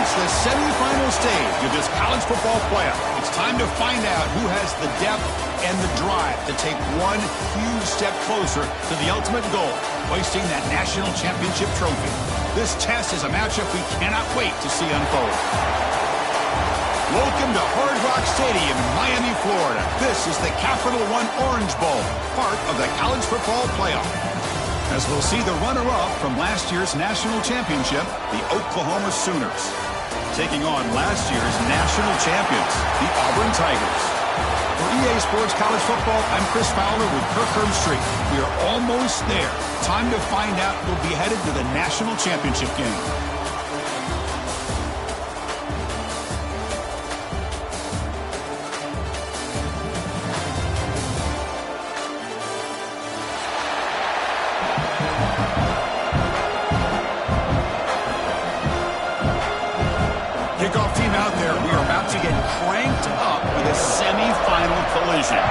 reached the semifinal stage of this college football playoff. It's time to find out who has the depth and the drive to take one huge step closer to the ultimate goal, hoisting that national championship trophy. This test is a matchup we cannot wait to see unfold. Welcome to Hard Rock Stadium in Miami, Florida. This is the Capital One Orange Bowl, part of the college football playoff. As we'll see the runner-up from last year's national championship, the Oklahoma Sooners, taking on last year's national champions, the Auburn Tigers. For EA Sports College Football, I'm Chris Fowler with Kirk Herbstreit. We are almost there. Time to find out who'll be headed to the national championship game. Kickoff team out there. We are about to get cranked up with a semifinal collision.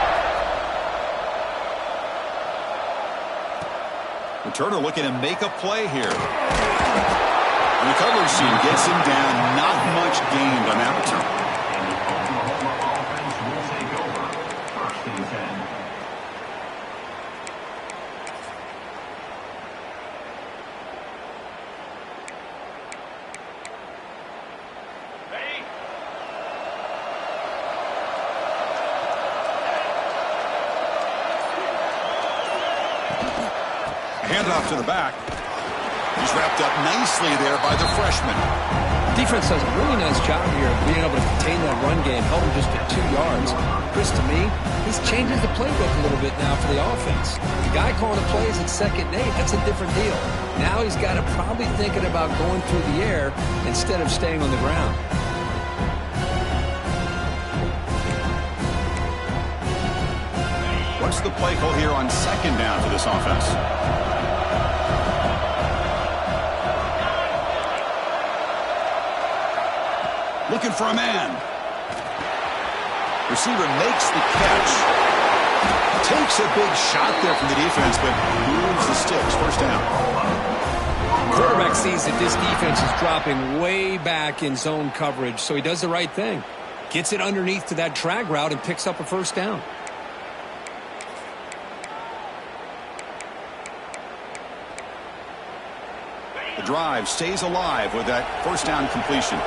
Returner looking to make a play here. And the coverage team gets him down. Not much gained on that return. Handoff to the back. He's wrapped up nicely there by the freshman. Defense does a really nice job here of being able to contain that run game, held him just to 2 yards. Chris, to me, he's changing the playbook a little bit now for the offense. The guy calling the plays at 2nd and 8, that's a different deal. Now he's got to probably thinking about going through the air instead of staying on the ground. What's the play call here on second down for this offense? Looking for a man. Receiver makes the catch. Takes a big shot there from the defense, but moves the sticks. First down. Quarterback sees that this defense is dropping way back in zone coverage, so he does the right thing. Gets it underneath to that drag route and picks up a first down. The drive stays alive with that first down completion.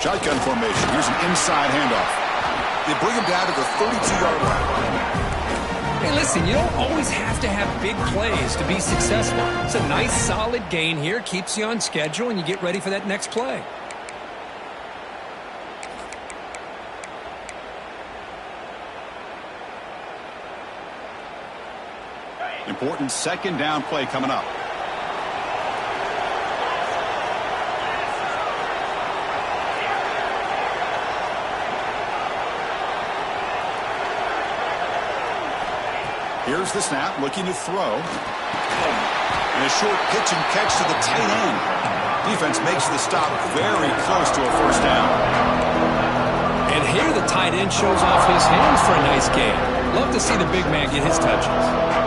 Shotgun formation. Here's an inside handoff. They bring him down to the 32-yard line. Hey, listen, you don't always have to have big plays to be successful. It's a nice, solid gain here. Keeps you on schedule, and you get ready for that next play. Important second down play coming up. Here's the snap, looking to throw. And a short pitch and catch to the tight end. Defense makes the stop very close to a first down. And here the tight end shows off his hands for a nice gain. Love to see the big man get his touches.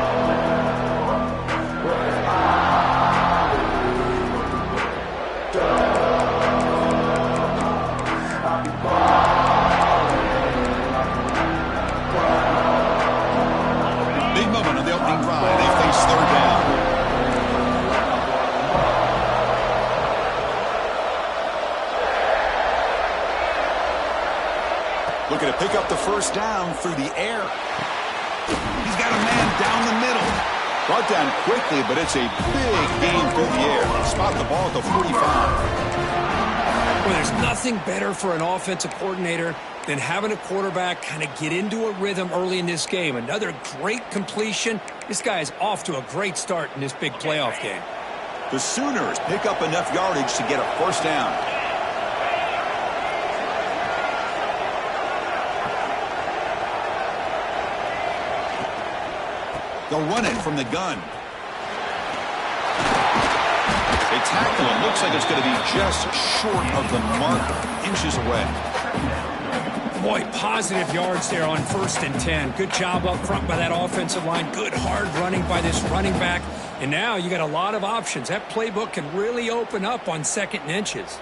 Looking to pick up the first down through the air. He's got a man down the middle. Brought down quickly, but it's a big gain through the air. Spot the ball at the 45. Well, there's nothing better for an offensive coordinator than having a quarterback kind of get into a rhythm early in this game. Another great completion. This guy is off to a great start in this big playoff game. The Sooners pick up enough yardage to get a first down. They'll run it from the gun. They tackle him. Looks like it's going to be just short of the marker, inches away. Boy, positive yards there on 1st and 10. Good job up front by that offensive line. Good hard running by this running back. And now you got a lot of options. That playbook can really open up on 2nd and inches.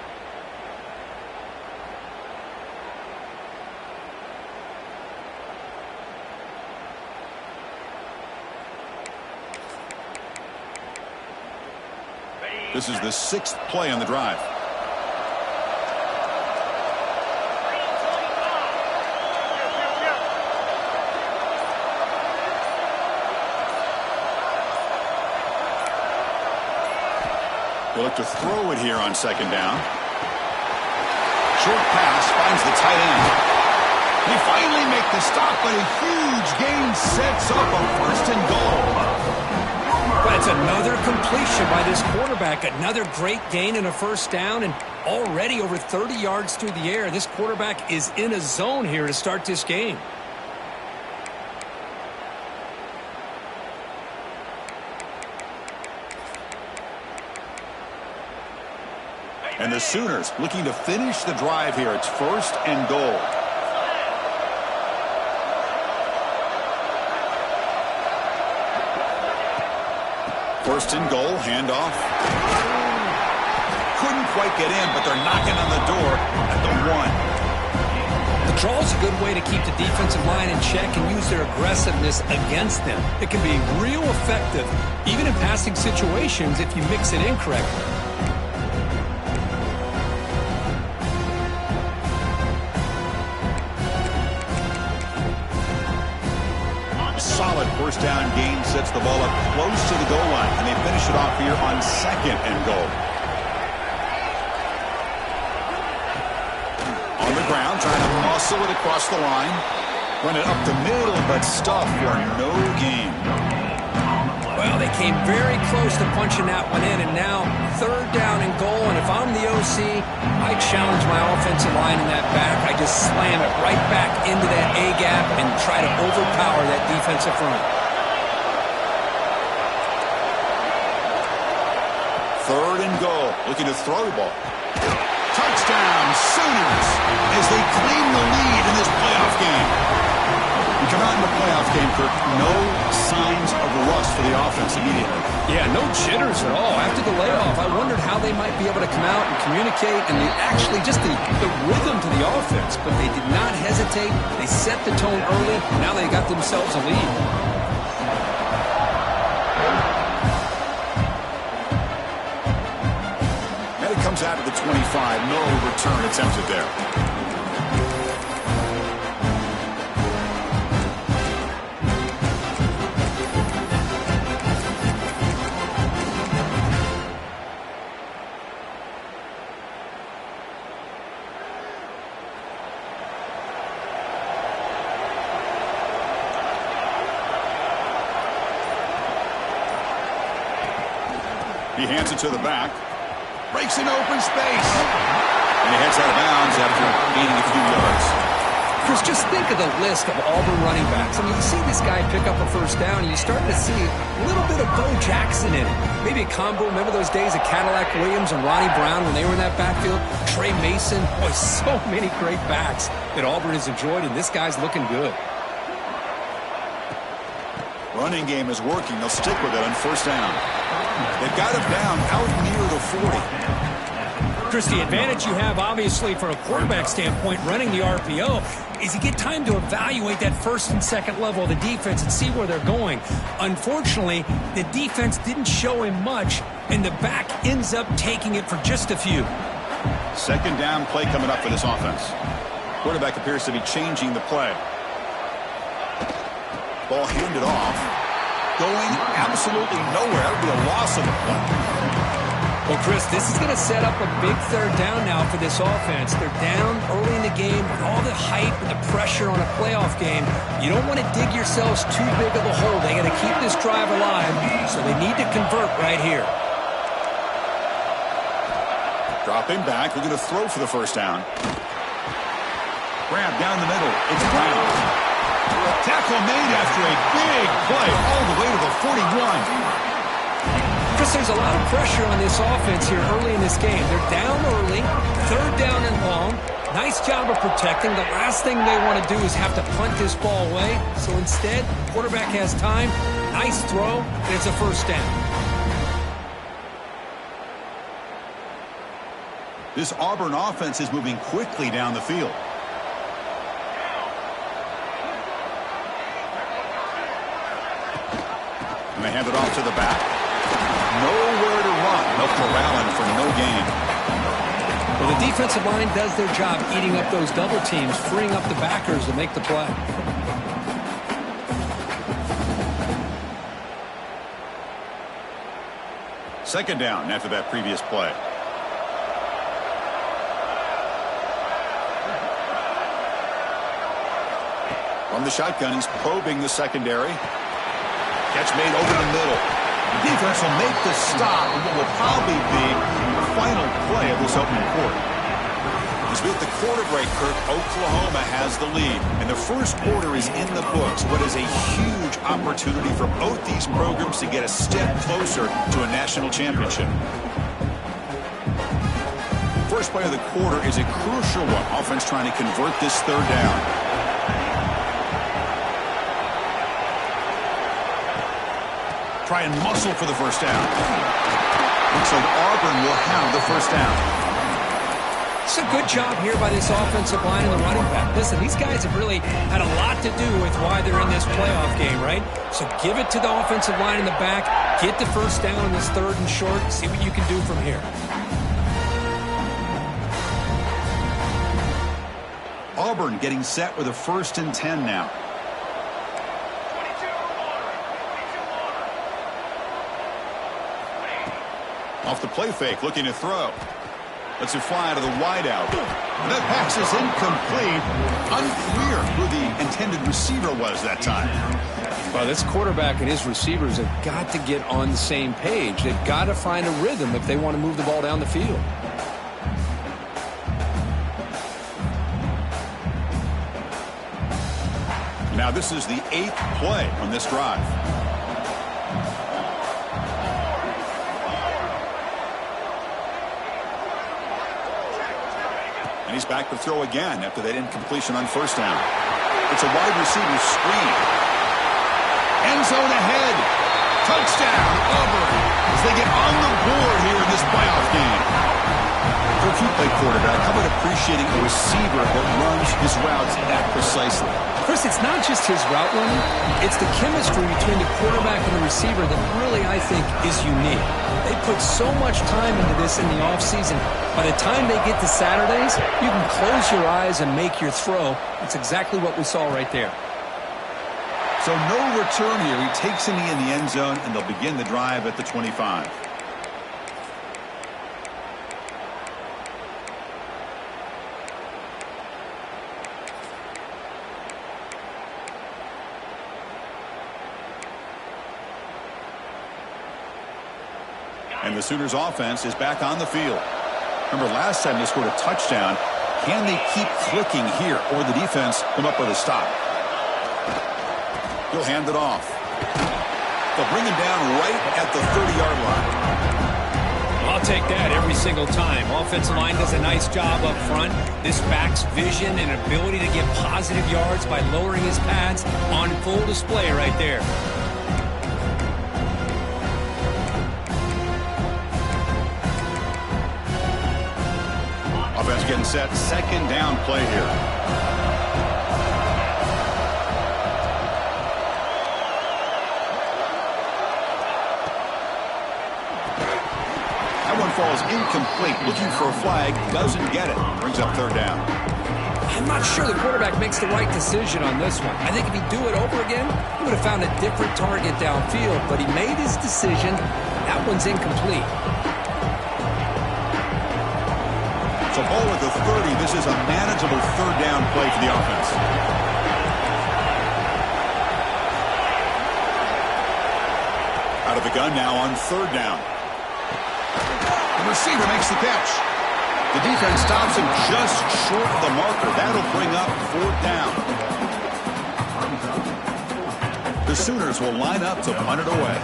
This is the 6th play on the drive. They look to throw it here on 2nd down. Short pass finds the tight end. They finally make the stop, but a huge gain sets up a 1st and goal. But it's another completion by this quarterback. Another great gain and a first down, and already over 30 yards through the air. This quarterback is in a zone here to start this game. And the Sooners looking to finish the drive here. It's 1st and goal. First and goal, handoff. Couldn't quite get in, but they're knocking on the door at the 1. The draw is a good way to keep the defensive line in check and use their aggressiveness against them. It can be real effective, even in passing situations, if you mix it incorrectly. Solid first down gain sets the ball up close to the goal line, and they finish it off here on 2nd and goal. On the ground, trying to muscle it across the line. Run it up the middle, but stuff for no gain. Well, they came very close to punching that one in, and now 3rd down and goal. And if I'm the OC, I challenge my offensive line in that back. I just slam it right back into that A-gap and try to overpower that defensive front. 3rd and goal. Looking to throw the ball. Touchdown, Sooners, as they claim the lead in this playoff game. We come out in the playoff game, Kirk, no signs of rust for the offense immediately. Yeah, no jitters at all. After the layoff, I wondered how they might be able to come out and communicate and actually just the rhythm to the offense. But they did not hesitate. They set the tone early. Now they got themselves a lead. Comes out of the 25. No return attempted there. He hands it to the back. Breaks an open space. And he heads out of bounds after gaining a few yards. Chris, just think of the list of Auburn running backs. I mean, you see this guy pick up a 1st down, and you start to see a little bit of Bo Jackson in it. Maybe a combo. Remember those days of Cadillac Williams and Ronnie Brown when they were in that backfield? Trey Mason. Boy, so many great backs that Auburn has enjoyed, and this guy's looking good. Running game is working. They'll stick with it on 1st down. They've got him down out near the 40. Chris, the advantage you have, obviously, from a quarterback standpoint, running the RPO, is you get time to evaluate that 1st and 2nd level of the defense and see where they're going. Unfortunately, the defense didn't show him much, and the back ends up taking it for just a few. 2nd down play coming up for this offense. Quarterback appears to be changing the play. Ball handed off. Going absolutely nowhere. That would be a loss of the play. Well, Chris, this is going to set up a big 3rd down now for this offense. They're down early in the game with all the hype and the pressure on a playoff game. You don't want to dig yourselves too big of a hole. They got to keep this drive alive, so they need to convert right here. Dropping back. We're going to throw for the 1st down. Grab down the middle. It's Brown. Tackle made after a big play all the way to the 41. Chris, there's a lot of pressure on this offense here early in this game. They're down early, 3rd down and long. Nice job of protecting. The last thing they want to do is have to punt this ball away. So instead, quarterback has time. Nice throw, and it's a 1st down. This Auburn offense is moving quickly down the field. And they hand it off to the back. Nowhere to run. They'll corral him for no gain. Well, the defensive line does their job eating up those double teams, freeing up the backers to make the play. Second down after that previous play. From the shotgun, he's probing the secondary. Catch made over the middle. The defense will make the stop in what will probably be the final play of this opening quarter. As we hit the quarter break, Kirk, Oklahoma has the lead. And the 1st quarter is in the books. What is a huge opportunity for both these programs to get a step closer to a national championship. First play of the quarter is a crucial one. Offense trying to convert this 3rd down. Try and muscle for the 1st down. Looks like Auburn will have the 1st down. It's a good job here by this offensive line and the running back. Listen, these guys have really had a lot to do with why they're in this playoff game, right? So give it to the offensive line in the back. Get the 1st down in this 3rd and short. See what you can do from here. Auburn getting set with a 1st and 10 now. Off the play fake, looking to throw. Lets it fly to the wideout. That pass is incomplete. Unclear who the intended receiver was that time. Well, this quarterback and his receivers have got to get on the same page. They've got to find a rhythm if they want to move the ball down the field. Now this is the 8th play on this drive. And he's back to throw again after that incompletion on first down. It's a wide receiver screen. End zone ahead. Touchdown, Auburn, as they get on the board here in this playoff game. Coach, you play quarterback. How about appreciating a receiver that runs his routes that precisely? Chris, it's not just his route running. It's the chemistry between the quarterback and the receiver that really, I think, is unique. They put so much time into this in the offseason. By the time they get to Saturdays, you can close your eyes and make your throw. That's exactly what we saw right there. So no return here. He takes a knee in the end zone, and they'll begin the drive at the 25. And the Sooners offense is back on the field. Remember, last time they scored a touchdown. Can they keep clicking here, or the defense come up with a stop? He'll hand it off. They'll bring him down right at the 30-yard line. I'll take that every single time. Offensive line does a nice job up front. This back's vision and ability to get positive yards by lowering his pads on full display right there. Offense getting set. Second down play here. That one falls incomplete. Looking for a flag. Doesn't get it. Brings up third down. I'm not sure the quarterback makes the right decision on this one. I think if he'd do it over again, he would have found a different target downfield. But he made his decision. That one's incomplete. So ball at the 30. This is a manageable third down play for the offense. Out of the gun now on third down. The receiver makes the catch. The defense stops him just short of the marker. That'll bring up fourth down. The Sooners will line up to punt it away.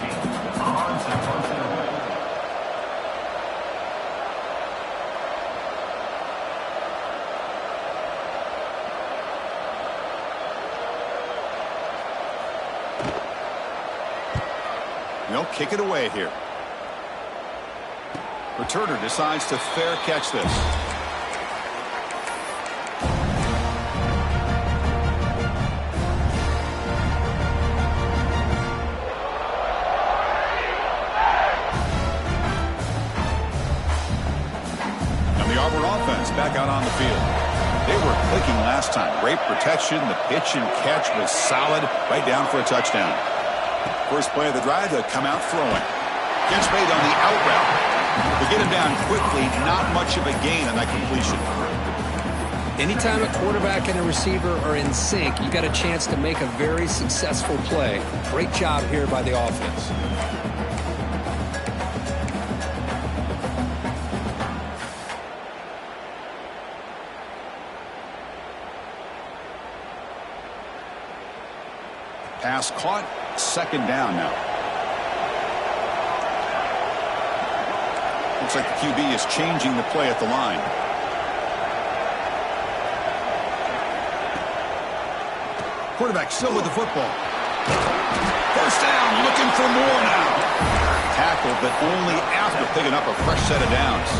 They'll kick it away here. Returner decides to fair catch this. And the Auburn offense back out on the field. They were clicking last time. Great protection. The pitch and catch was solid. Right down for a touchdown. First play of the drive, they'll come out throwing. Gets made on the out route. They get him down quickly. Not much of a gain on that completion. Anytime a quarterback and a receiver are in sync, you got a chance to make a very successful play. Great job here by the offense. Pass caught. Second down now. Looks like the QB is changing the play at the line. Quarterback still with the football. First down, looking for more now. Tackle, but only after picking up a fresh set of downs.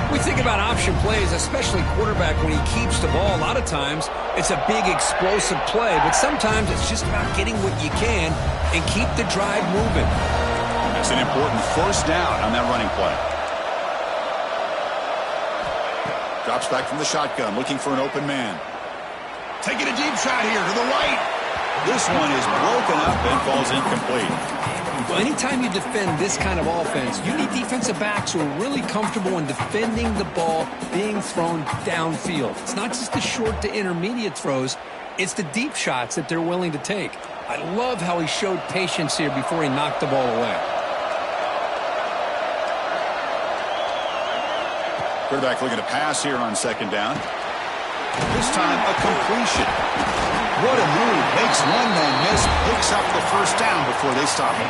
We think about option plays, especially quarterback, when he keeps the ball. A lot of times, it's a big explosive play, but sometimes it's just about getting what you can and keep the drive moving. That's an important first down on that running play. Drops back from the shotgun, looking for an open man. Taking a deep shot here to the right. This one is broken up and falls incomplete. Well, anytime you defend this kind of offense, you need defensive backs who are really comfortable in defending the ball being thrown downfield. It's not just the short to intermediate throws, it's the deep shots that they're willing to take. I love how he showed patience here before he knocked the ball away. Quarterback looking to pass here on second down. This time a completion. What a move. Makes one man miss, picks up the first down before they stop him.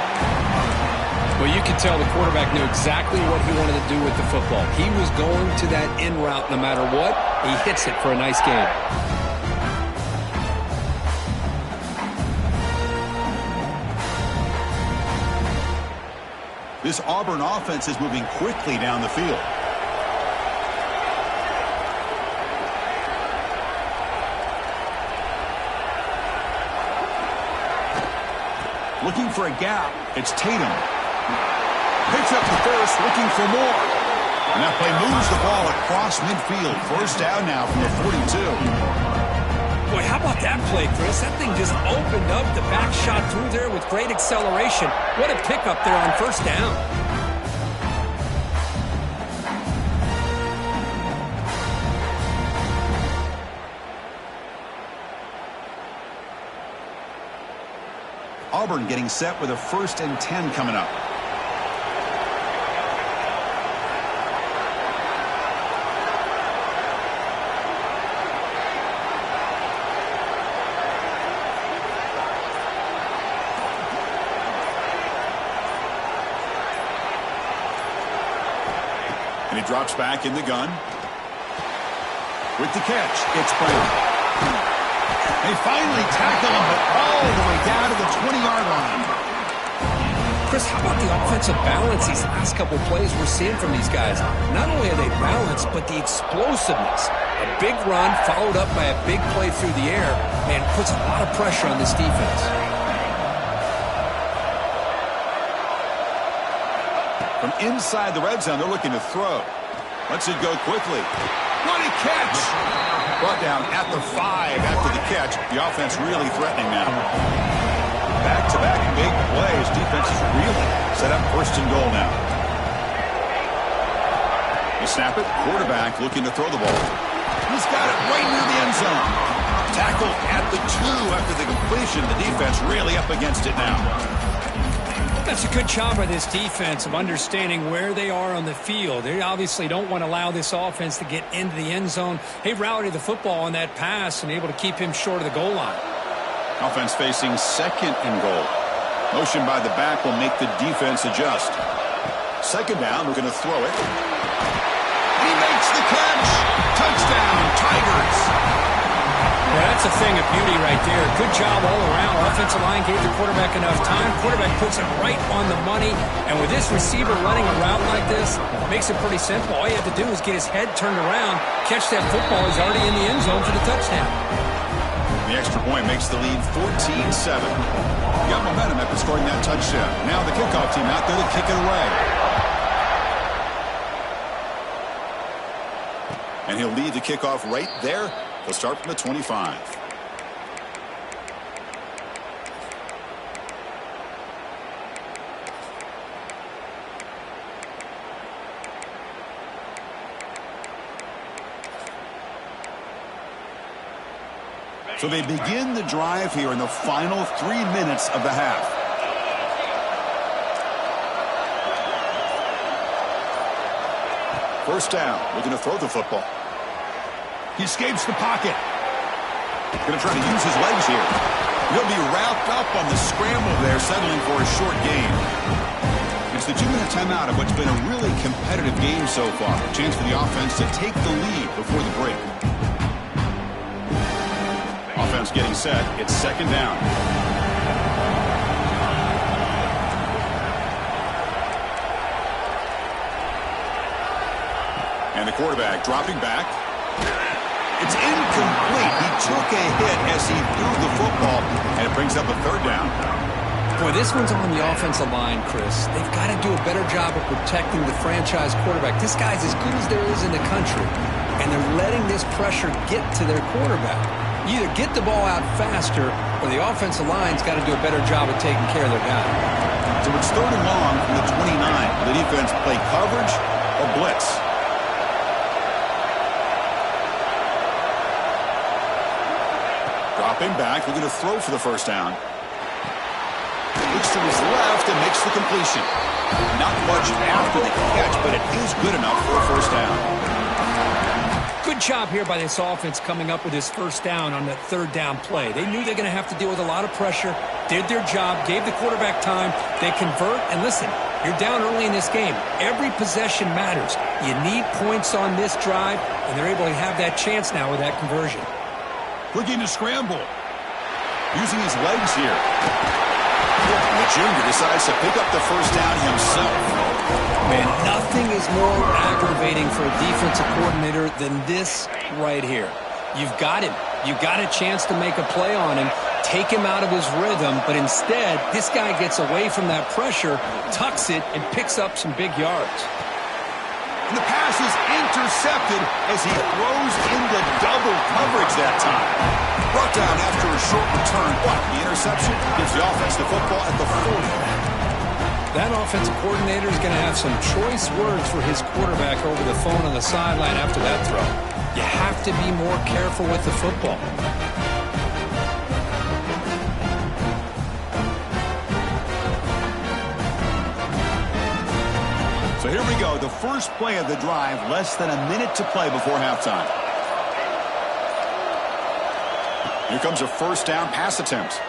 Well, you can tell the quarterback knew exactly what he wanted to do with the football. He was going to that in route no matter what. He hits it for a nice gain. This Auburn offense is moving quickly down the field. Looking for a gap, it's Tatum. Picks up the first, looking for more. And that play moves the ball across midfield. First down now from the 42. Boy, how about that play, Chris? That thing just opened up. The back shot through there with great acceleration. What a pickup there on first down. Auburn getting set with a 1st and 10 coming up. And he drops back in the gun. With the catch, it's Brown. They finally tackle him, but all the way down to the 20-yard line. Chris, how about the offensive balance these last couple plays we're seeing from these guys? Not only are they balanced, but the explosiveness. A big run followed up by a big play through the air, man, puts a lot of pressure on this defense. From inside the red zone, they're looking to throw. Lets it go quickly. What a catch! Brought down at the 5 after the catch. The offense really threatening now. Back-to-back big plays. Defense is really set up 1st and goal now. They snap it. Quarterback looking to throw the ball. He's got it right near the end zone. Tackle at the 2 after the completion. The defense really up against it now. That's a good job by this defense of understanding where they are on the field. They obviously don't want to allow this offense to get into the end zone. They routed the football on that pass and able to keep him short of the goal line. Offense facing 2nd and goal. Motion by the back will make the defense adjust. 2nd down, we're going to throw it. He makes the catch. Touchdown, Tigers. Yeah, that's a thing of beauty right there. Good job all around. Offensive line gave the quarterback enough time. Quarterback puts it right on the money. And with this receiver running a route like this, makes it pretty simple. All you have to do is get his head turned around, catch that football. He's already in the end zone for the touchdown. The extra point makes the lead 14-7. Got momentum after scoring that touchdown. Now the kickoff team out there to kick it away. And he'll lead the kickoff right there. They'll start from the 25. So they begin the drive here in the final 3 minutes of the half. First down. Looking to throw the football. He escapes the pocket. Going to try to use his legs here. He'll be wrapped up on the scramble there, settling for a short gain. It's the 2-minute timeout of what's been a really competitive game so far. A chance for the offense to take the lead before the break. Offense getting set. It's 2nd down. And the quarterback dropping back. It's incomplete. He took a hit as he threw the football, and it brings up a 3rd down. Boy, this one's on the offensive line, Chris. They've got to do a better job of protecting the franchise quarterback. This guy's as good as there is in the country, and they're letting this pressure get to their quarterback. You either get the ball out faster, or the offensive line's got to do a better job of taking care of their guy. So it's 3rd and long from the 29. The defense play coverage or blitz. Dropping back, looking to throw for the first down. Looks to his left and makes the completion. Not much after the catch, but it is good enough for a first down. Good job here by this offense coming up with his first down on that 3rd down play. They knew they're going to have to deal with a lot of pressure, did their job, gave the quarterback time. They convert, and listen, you're down early in this game. Every possession matters. You need points on this drive, and they're able to have that chance now with that conversion. Looking to scramble. Using his legs here. The junior decides to pick up the first down himself. Man, nothing is more aggravating for a defensive coordinator than this right here. You've got him. You've got a chance to make a play on him, take him out of his rhythm, but instead, this guy gets away from that pressure, tucks it, and picks up some big yards. And the pass is intercepted as he throws into double coverage that time. Brought down after a short return, but the interception gives the offense the football at the 40. That offensive coordinator is going to have some choice words for his quarterback over the phone on the sideline after that throw. You have to be more careful with the football. So here we go, the first play of the drive, less than a minute to play before halftime. Here comes a first down pass attempt.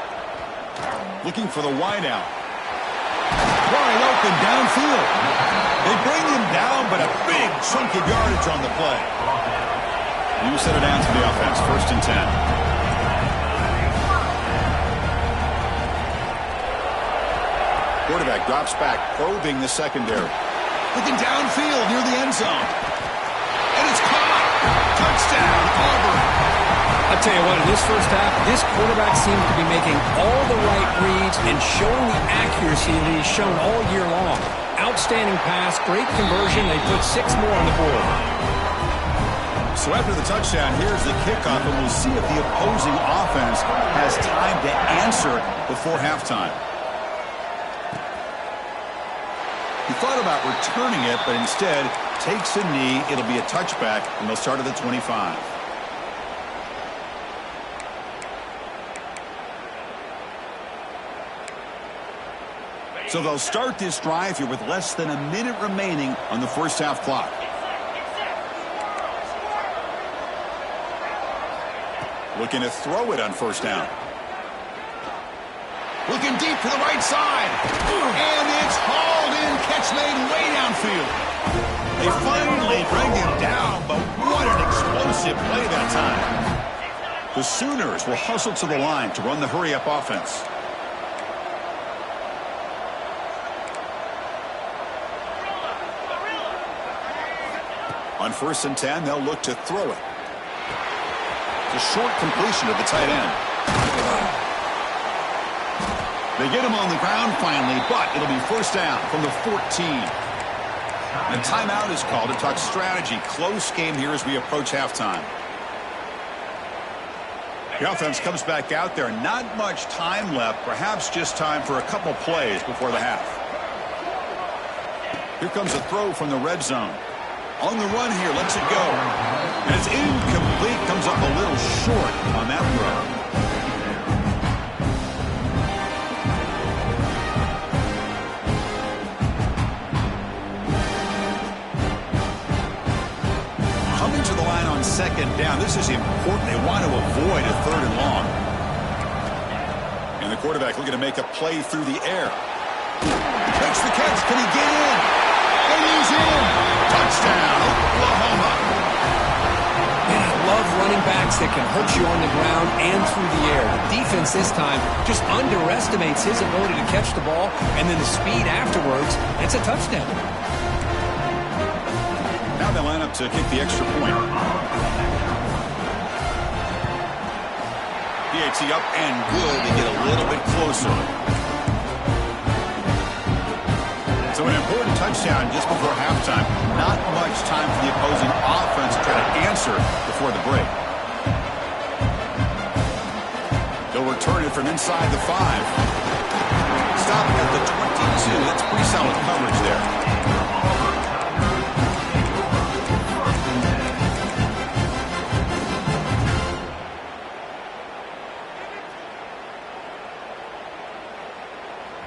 Looking for the wideout. Wide open downfield. They bring him down, but a big chunk of yardage on the play. You set it down to the offense, 1st and 10. Quarterback drops back, probing the secondary. Looking downfield near the end zone. And it's caught. Touchdown, Auburn. I'll tell you what, in this first half, this quarterback seems to be making all the right reads and showing the accuracy that he's shown all year long. Outstanding pass, great conversion. They put 6 more on the board. So after the touchdown, here's the kickoff, and we'll see if the opposing offense has time to answer before halftime. He thought about returning it, but instead takes a knee. It'll be a touchback, and they'll start at the 25. So they'll start this drive here with less than a minute remaining on the first half clock. Looking to throw it on first down. Looking deep to the right side. And it's hauled in. Catch made way downfield. They finally bring him down, but what an explosive play that time. The Sooners will hustle to the line to run the hurry-up offense. On 1st and 10, they'll look to throw it. It's a short completion to the tight end. They get him on the ground finally, but it'll be first down from the 14. And a timeout is called to talk strategy. Close game here as we approach halftime. The offense comes back out there. Not much time left. Perhaps just time for a couple plays before the half. Here comes a throw from the red zone. On the run here, lets it go. And it's incomplete, comes up a little short on that throw. Coming to the line on 2nd down, this is important. They want to avoid a 3rd and long. And the quarterback looking to make a play through the air. Makes the catch, can he get in? And he's in. Touchdown, Oklahoma. And I love running backs that can hurt you on the ground and through the air. The defense this time just underestimates his ability to catch the ball, and then the speed afterwards. It's a touchdown. Now they line up to kick the extra point. PAT up and good. They get a little bit closer. So an important touchdown just before halftime. Not much time for the opposing offense to try to answer before the break. They'll return it from inside the 5. stop at the 22. That's pretty solid coverage there.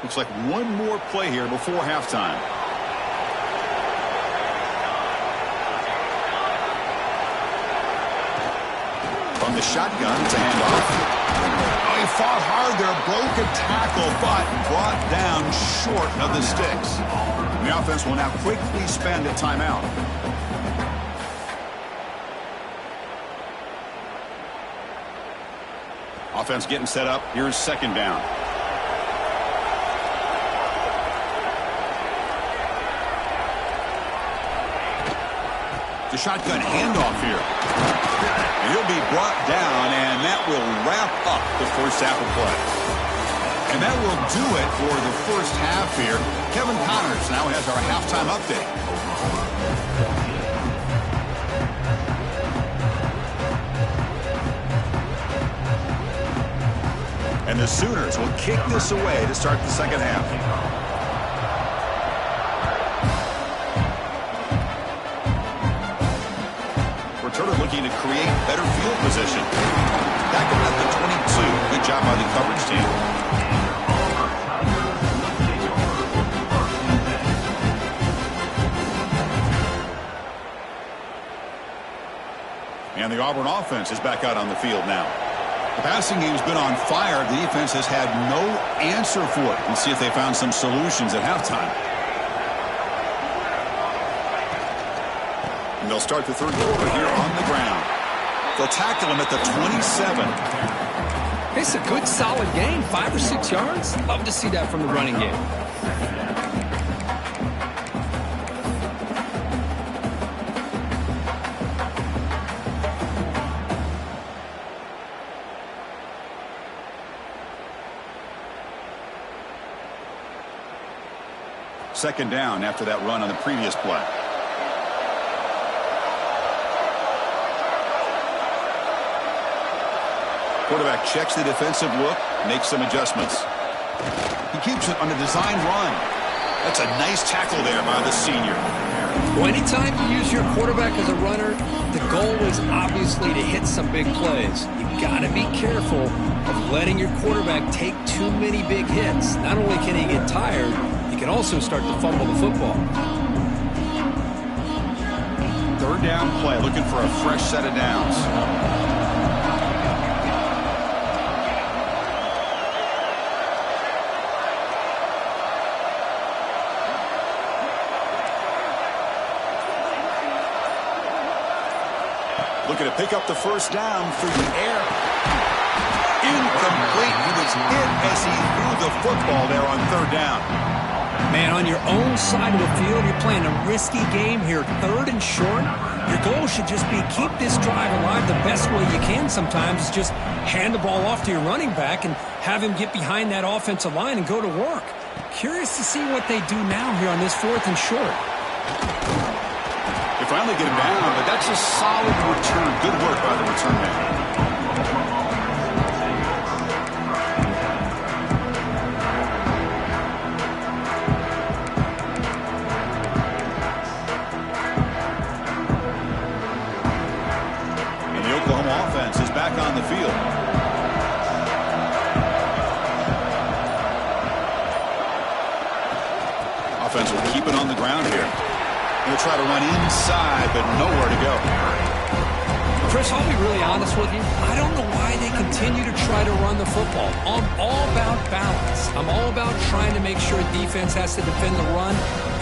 Looks like one more play here before halftime. From the shotgun, it's a handoff. Oh, he fought hard there, broke a tackle, but brought down short of the sticks. And the offense will now quickly spend a timeout. Offense getting set up. Here's second down. The shotgun handoff here. He'll be brought down, and that will wrap up the first half of play. And that will do it for the first half here. Kevin Connors now has our halftime update. And the Sooners will kick this away to start the second half. Turner looking to create better field position. Back up at the 22. Good job by the coverage team. And the Auburn offense is back out on the field now. The passing game's been on fire. The defense has had no answer for it. Let's see if they found some solutions at halftime. And they'll start the third quarter here on the ground. They'll tackle him at the 27. It's a good, solid gain. 5 or 6 yards. Love to see that from the running game. Second down after that run on the previous play. Quarterback checks the defensive look, makes some adjustments. He keeps it on a design run. That's a nice tackle there by the senior. Well, anytime you use your quarterback as a runner, the goal is obviously to hit some big plays. You've got to be careful of letting your quarterback take too many big hits. Not only can he get tired, he can also start to fumble the football. Third down play, looking for a fresh set of downs. Looking to pick up the first down through the air. Incomplete. He was hit as he threw the football there on third down. Man, on your own side of the field, you're playing a risky game here. Third and short. Your goal should just be keep this drive alive the best way you can sometimes. Is just hand the ball off to your running back and have him get behind that offensive line and go to work. Curious to see what they do now here on this fourth and short. They finally get him down, but that's a solid return. Good work by the return man. And the Oklahoma offense is back on the field. Offense will keep it on the ground here. He'll try to run inside, but nowhere to go. Chris, I'll be really honest with you. I don't know why they continue to try to run the football. I'm all about balance. I'm all about trying to make sure defense has to defend the run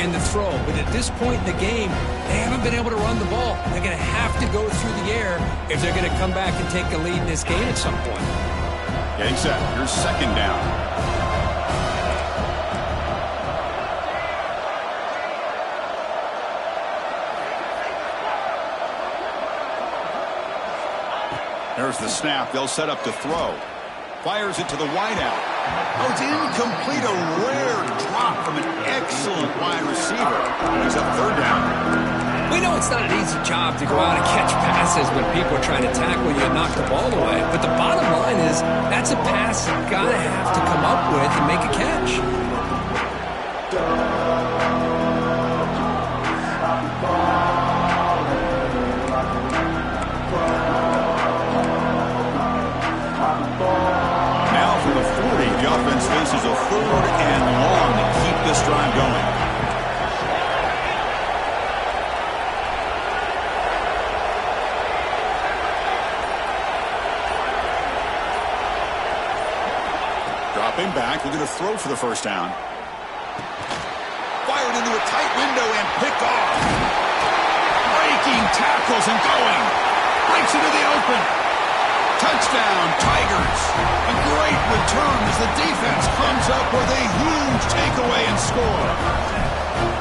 and the throw. But at this point in the game, they haven't been able to run the ball. They're going to have to go through the air if they're going to come back and take the lead in this game at some point. Getting set. Here's second down. There's the snap. They'll set up to throw. Fires it to the wideout. Oh, it's incomplete. A rare drop from an excellent wide receiver. He's up third down. We know it's not an easy job to go out and catch passes when people are trying to tackle you and knock the ball away. But the bottom line is that's a pass you've got to have to come up with and make a catch. Now from the 40, the offense faces a 3rd and long to keep this drive going. Dropping back, looking to throw for the first down. Fired into a tight window and picked off. Breaking tackles and going. Breaks into the open. Touchdown, Tigers. A great return as the defense comes up with a huge takeaway and score.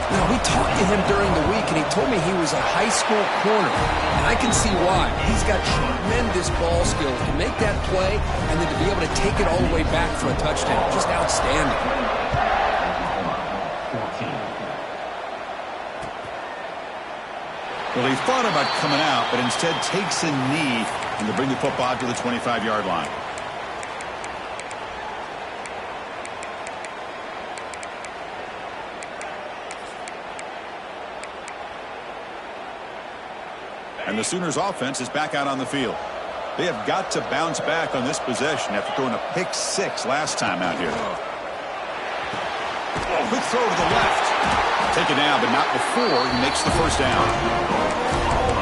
Now, we talked to him during the week, and he told me he was a high school corner. And I can see why. He's got tremendous ball skills to make that play and then to be able to take it all the way back for a touchdown. Just outstanding. Well, he thought about coming out, but instead takes a knee and to bring the football to the 25-yard line. And the Sooners offense is back out on the field. They have got to bounce back on this possession after throwing a pick 6 last time out here. Quick throw to the left. Take it down, but not before he makes the first down.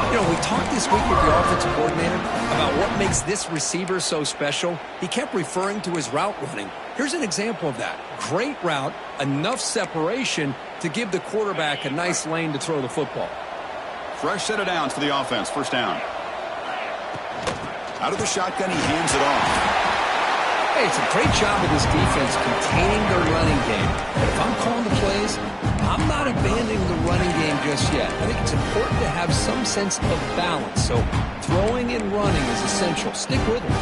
You know, we talked this week with the offensive coordinator about what makes this receiver so special. He kept referring to his route running. Here's an example of that. Great route, enough separation to give the quarterback a nice lane to throw the football. Fresh set of downs for the offense. First down. Out of the shotgun, he hands it off. Hey, it's a great job of this defense containing their running game. But if I'm calling the plays, I'm not abandoning the running game just yet. I think it's important to have some sense of balance. So throwing and running is essential. Stick with it.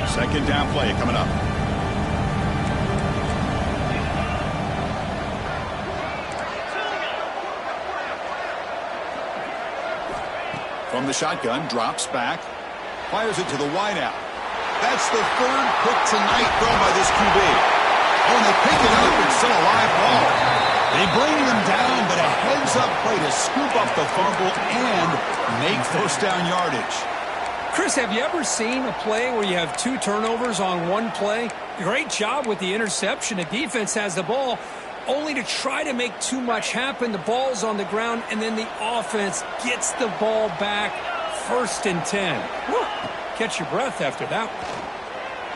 Second down play coming up. From the shotgun, drops back, fires it to the wideout. That's the 3rd pick tonight thrown by this QB. Oh, and they pick it up. It's still a live ball. They bring them down, but a heads-up play to scoop up the fumble and make first down yardage. Chris, have you ever seen a play where you have 2 turnovers on one play? Great job with the interception. The defense has the ball, only to try to make too much happen. The ball's on the ground, and then the offense gets the ball back. 1st and 10. Woo. Catch your breath after that.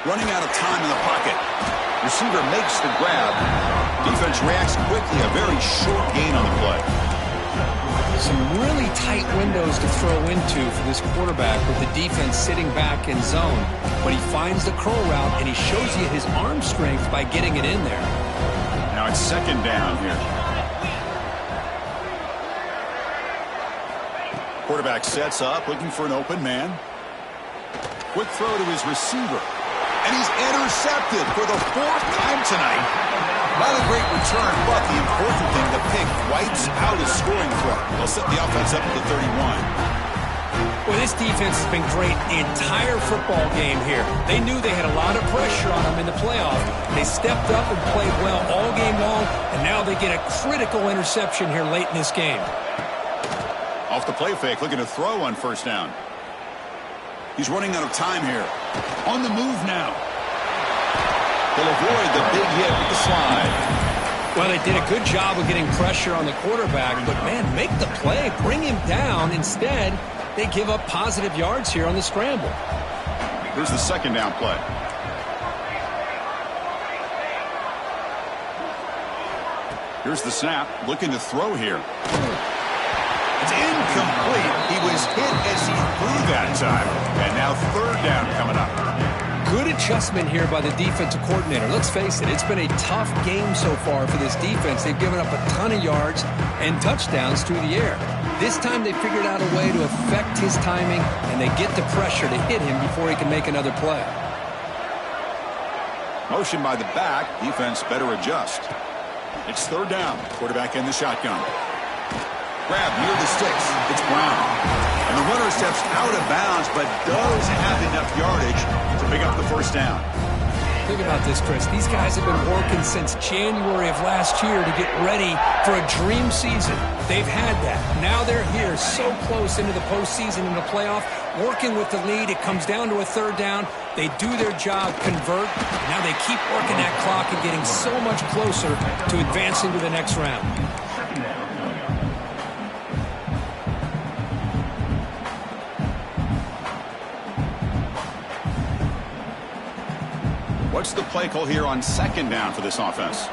Running out of time in the pocket. Receiver makes the grab. Defense reacts quickly. A very short gain on the play. Some really tight windows to throw into for this quarterback with the defense sitting back in zone. But he finds the curl route, and he shows you his arm strength by getting it in there. Now it's second down here. Quarterback sets up, looking for an open man. Quick throw to his receiver. And he's intercepted for the 4th time tonight. Not a great return, but the important thing, the pick wipes out his scoring threat. They'll set the offense up at the 31. Well, this defense has been great the entire football game here. They knew they had a lot of pressure on them in the playoff. They stepped up and played well all game long, and now they get a critical interception here late in this game. Off the play fake, looking to throw on first down. He's running out of time here. On the move now. They'll avoid the big hit with the slide. Well, they did a good job of getting pressure on the quarterback, but, man, make the play. Bring him down. Instead, they give up positive yards here on the scramble. Here's the second down play. Here's the snap. Looking to throw here. It's incomplete. He was hit as he threw that time. And now 3rd down coming up. Good adjustment here by the defensive coordinator. Let's face it, it's been a tough game so far for this defense. They've given up a ton of yards and touchdowns through the air. This time they figured out a way to affect his timing, and they get the pressure to hit him before he can make another play. Motion by the back. Defense better adjust. It's 3rd down. Quarterback in the shotgun. Grab near the sticks. It's Brown. And the runner steps out of bounds, but does have enough yardage to pick up the first down. Think about this, Chris. These guys have been working since January of last year to get ready for a dream season. They've had that. Now they're here, so close into the postseason and the playoff, working with the lead. It comes down to a third down. They do their job, convert. Now they keep working that clock and getting so much closer to advancing to the next round. What's the play call here on second down for this offense?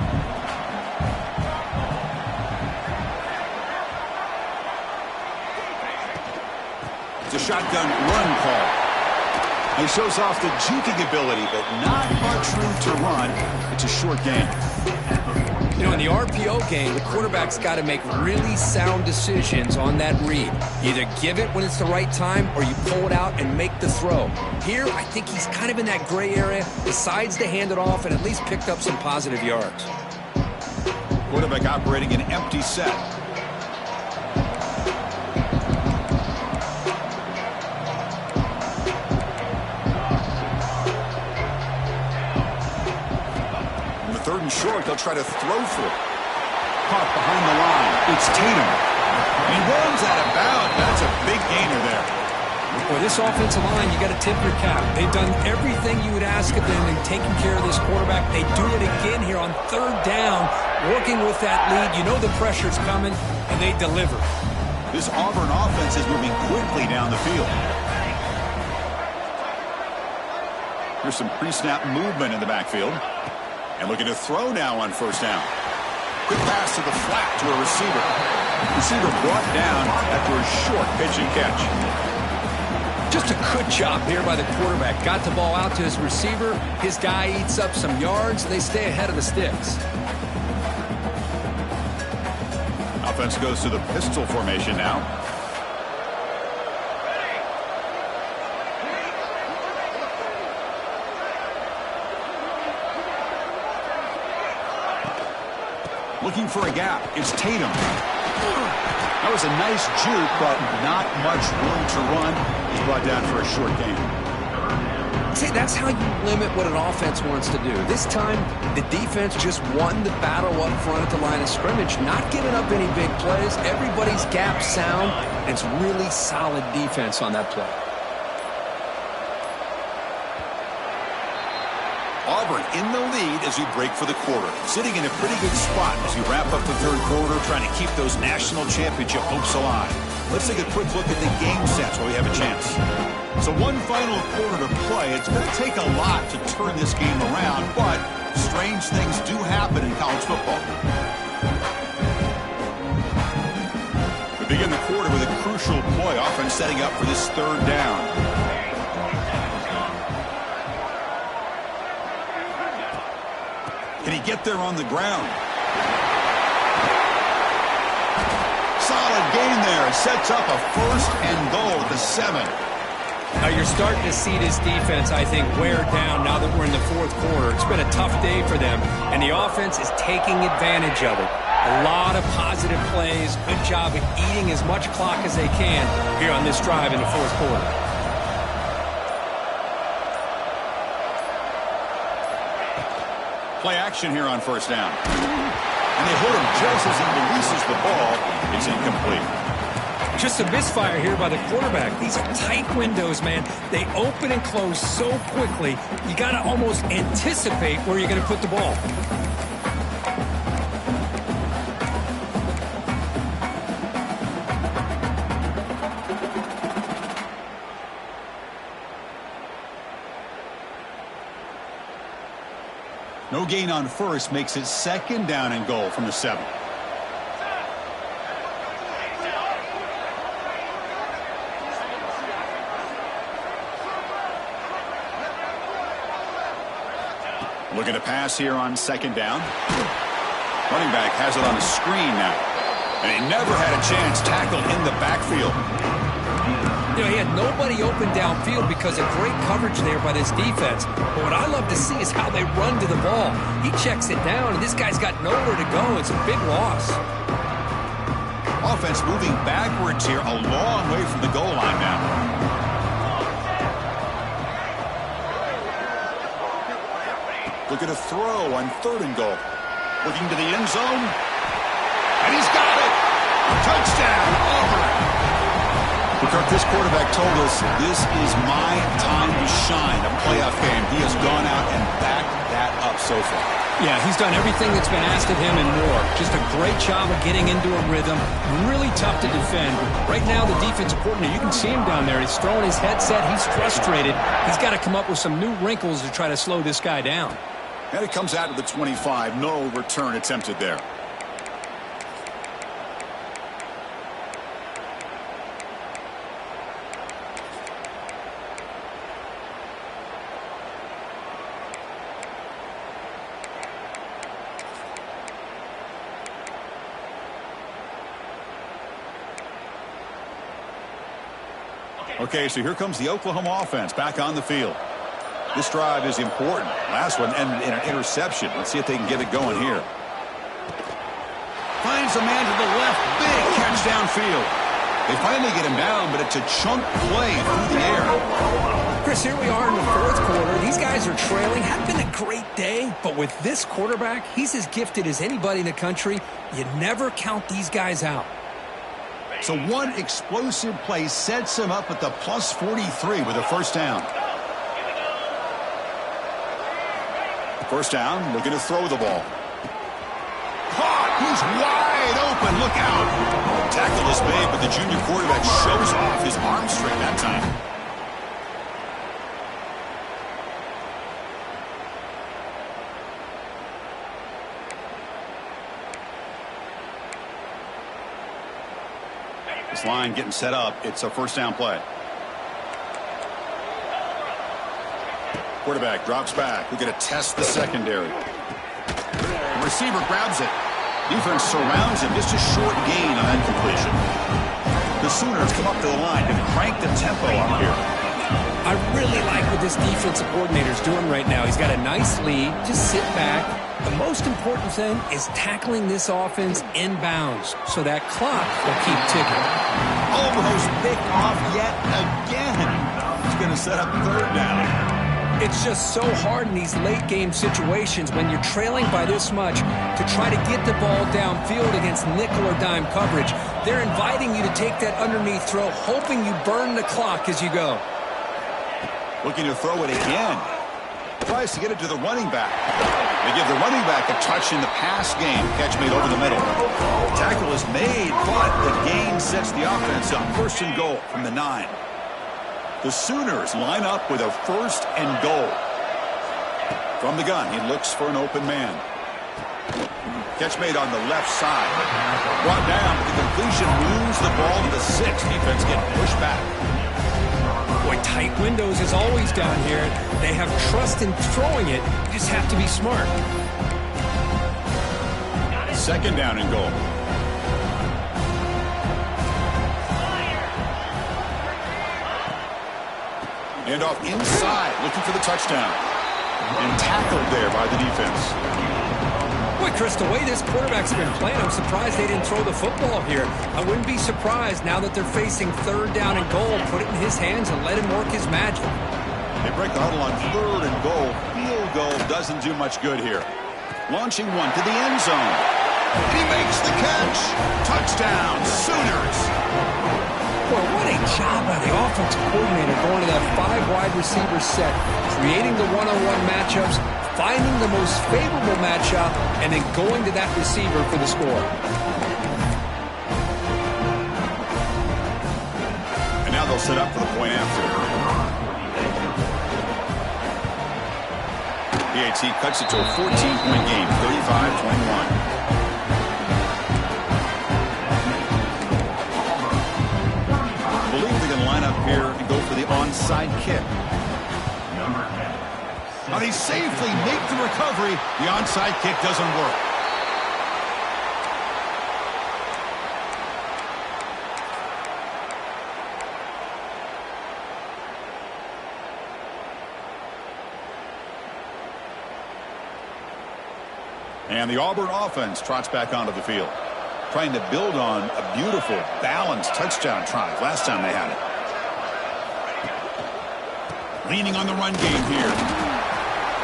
It's a shotgun run call. He shows off the juking ability, but not much room to run. It's a short gain. You know, in the RPO game, the quarterback's got to make really sound decisions on that read. Either give it when it's the right time or you pull it out and make the throw. Here, I think he's kind of in that gray area, decides to hand it off and at least picked up some positive yards. Quarterback operating an empty set. Third and short, they'll try to throw for it. Caught behind the line. It's Tatum. He runs out of bounds. That's a big gainer there. Boy, this offensive line, you got to tip your cap. They've done everything you would ask of them in taking care of this quarterback. They do it again here on third down, working with that lead. You know the pressure's coming, and they deliver. This Auburn offense is moving quickly down the field. Here's some pre-snap movement in the backfield. And looking to throw now on first down. Quick pass to the flat to a receiver. Receiver brought down after a short pitch and catch. Just a good job here by the quarterback. Got the ball out to his receiver. His guy eats up some yards. They stay ahead of the sticks. Offense goes to the pistol formation now. Looking for a gap. It's Tatum. That was a nice juke, but not much room to run. He's brought down for a short gain. See, that's how you limit what an offense wants to do. This time, the defense just won the battle up front at the line of scrimmage, not giving up any big plays. Everybody's gap sound, and it's really solid defense on that play. Auburn in the lead as we break for the quarter. Sitting in a pretty good spot as we wrap up the third quarter, trying to keep those national championship hopes alive. Let's take a quick look at the game stats while we have a chance. So one final quarter to play. It's going to take a lot to turn this game around, but strange things do happen in college football. We begin the quarter with a crucial play. Offense setting up for this third down. Can he get there on the ground? Solid gain there. Sets up a first and goal at the 7. Now you're starting to see this defense, I think, wear down now that we're in the fourth quarter. It's been a tough day for them, and the offense is taking advantage of it. A lot of positive plays. Good job of eating as much clock as they can here on this drive in the fourth quarter. Play action here on first down. And they hit him just as he releases the ball. It's incomplete. Just a misfire here by the quarterback. These are tight windows, man. They open and close so quickly, you got to almost anticipate where you're going to put the ball. No gain on first makes it second down and goal from the 7. Looking to pass here on second down. Running back has it on the screen now. And he never had a chance tackled in the backfield. You know, he had nobody open downfield because of great coverage there by this defense. But what I love to see is how they run to the ball. He checks it down, and this guy's got nowhere to go. It's a big loss. Offense moving backwards here, a long way from the goal line now. looking to throw on 3rd and goal. Looking to the end zone. And he's got it. Touchdown, Auburn. Kirk, this quarterback told us this is my time to shine, a playoff game. He has gone out and backed that up so far. Yeah, he's done everything that's been asked of him and more. Just a great job of getting into a rhythm. Really tough to defend. Right now, the defensive coordinator, you can see him down there. He's throwing his headset. He's frustrated. He's got to come up with some new wrinkles to try to slow this guy down. And it comes out of the 25. No return attempted there. Okay, so here comes the Oklahoma offense back on the field. This drive is important. Last one ended in an interception. Let's see if they can get it going here. Finds a man to the left. Big catch downfield. They finally get him down, but it's a chunk play through the air. Chris, here we are in the 4th quarter. These guys are trailing. Had been a great day, but with this quarterback, he's as gifted as anybody in the country. You never count these guys out. So one explosive play sets him up at the plus 43 with a first down. First down, looking to throw the ball. Caught! He's wide open. Look out. Tackle is made, but the junior quarterback shows off his arm strength that time. This line getting set up. It's a first down play. Quarterback drops back. We're going to test the secondary. The receiver grabs it. Defense surrounds him. Just a short gain on that completion. The Sooners come up to the line to crank the tempo up here. I really like what this defensive coordinator is doing right now. He's got a nice lead. Just sit back. The most important thing is tackling this offense inbounds so that clock will keep ticking. Almost picked off yet again. He's going to set up 3rd down. It's just so hard in these late-game situations when you're trailing by this much to try to get the ball downfield against nickel or dime coverage. They're inviting you to take that underneath throw, hoping you burn the clock as you go. Looking to throw it again. Tries to get it to the running back. They give the running back a touch in the pass game. Catch made over the middle. Tackle is made, but the gain sets the offense up. 1st and goal from the 9. The Sooners line up with a 1st and goal. From the gun, he looks for an open man. Catch made on the left side. Brought down, but the completion moves the ball to the 6. Defense getting pushed back. Boy, tight windows is always down here. They have trust in throwing it. You just have to be smart. 2nd down and goal. And off inside, looking for the touchdown. And tackled there by the defense. Boy, Chris, the way this quarterback's been playing, I'm surprised they didn't throw the football here. I wouldn't be surprised now that they're facing 3rd down and goal. Put it in his hands and let him work his magic. They break the huddle on 3rd and goal. Field goal doesn't do much good here. Launching one to the end zone. And he makes the catch. Touchdown, Sooners. Boy, what a job by the offensive coordinator going to that 5 wide receiver set, creating the one-on-one matchups, finding the most favorable matchup, and then going to that receiver for the score. And now they'll set up for the point after. PAT cuts it to a 14-point game, 35-21. Here and go for the onside kick. Now they safely make the recovery. The onside kick doesn't work. And the Auburn offense trots back onto the field, trying to build on a beautiful, balanced touchdown drive last time they had it. Leaning on the run game here.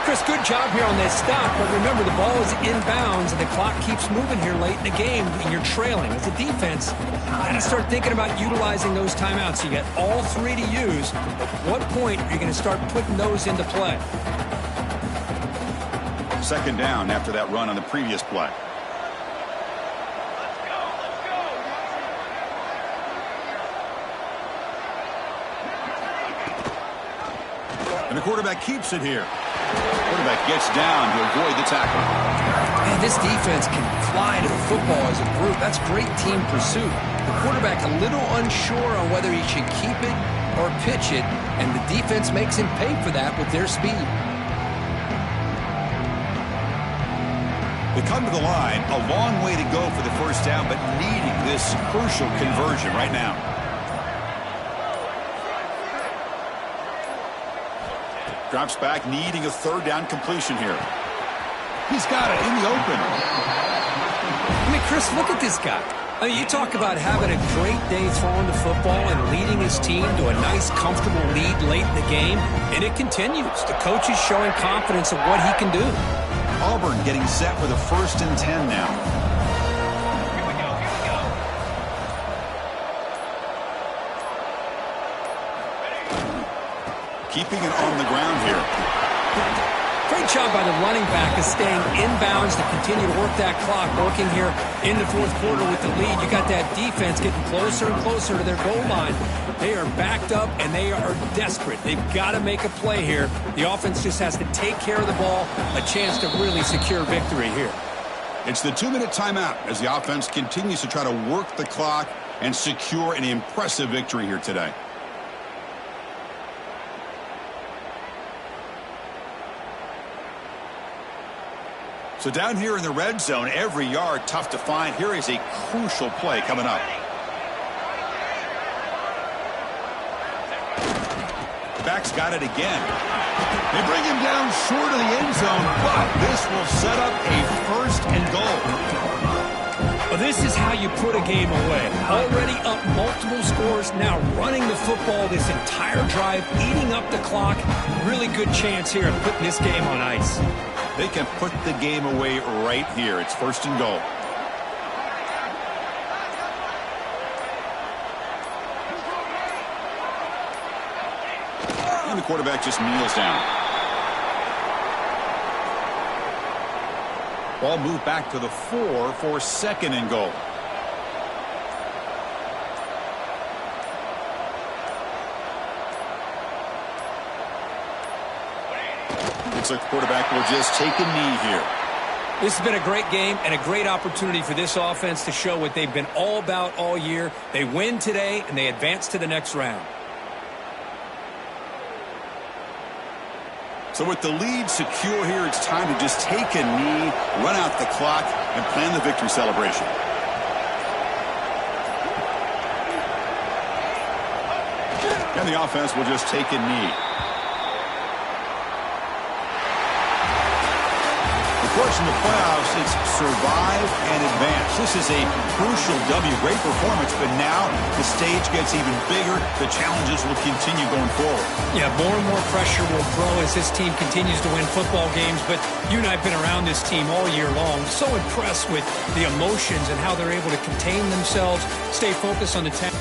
Chris, good job here on that stop, but remember the ball is inbounds and the clock keeps moving here late in the game and you're trailing. As a defense, you got to start thinking about utilizing those timeouts. You got all three to use. At what point are you going to start putting those into play? Second down after that run on the previous play. And the quarterback keeps it here. Quarterback gets down to avoid the tackle. Man, this defense can fly to the football as a group. That's great team pursuit. The quarterback a little unsure on whether he should keep it or pitch it, and the defense makes him pay for that with their speed. They come to the line, a long way to go for the first down, but needing this crucial conversion right now. Drops back, needing a third down completion here. He's got it in the open. I mean, Chris, look at this guy. I mean, you talk about having a great day throwing the football and leading his team to a nice, comfortable lead late in the game, and it continues. The coach is showing confidence of what he can do. Auburn getting set with a 1st and 10 now. Keeping it on the ground here. Great job by the running back of staying inbounds to continue to work that clock, working here in the fourth quarter with the lead. You got that defense getting closer and closer to their goal line. They are backed up, and they are desperate. They've got to make a play here. The offense just has to take care of the ball, a chance to really secure victory here. It's the 2-minute timeout as the offense continues to try to work the clock and secure an impressive victory here today. So down here in the red zone, every yard tough to find. Here is a crucial play coming up. Back's got it again. They bring him down short of the end zone, but this will set up a 1st and goal. Well, this is how you put a game away. Already up multiple scores, now running the football this entire drive, eating up the clock. Really good chance here of putting this game on ice. They can put the game away right here. It's 1st and goal. And the quarterback just kneels down. Ball moved back to the 4 for 2nd and goal. Looks like the quarterback will just take a knee here. This has been a great game and a great opportunity for this offense to show what they've been all about all year. They win today, and they advance to the next round. So with the lead secure here, it's time to just take a knee, run out the clock, and plan the victory celebration. And the offense will just take a knee. Of course, in the playoffs, it's survive and advance. This is a crucial W. Great performance, but now the stage gets even bigger. The challenges will continue going forward. Yeah, more and more pressure will grow as this team continues to win football games, but you and I have been around this team all year long. So impressed with the emotions and how they're able to contain themselves, stay focused on the task.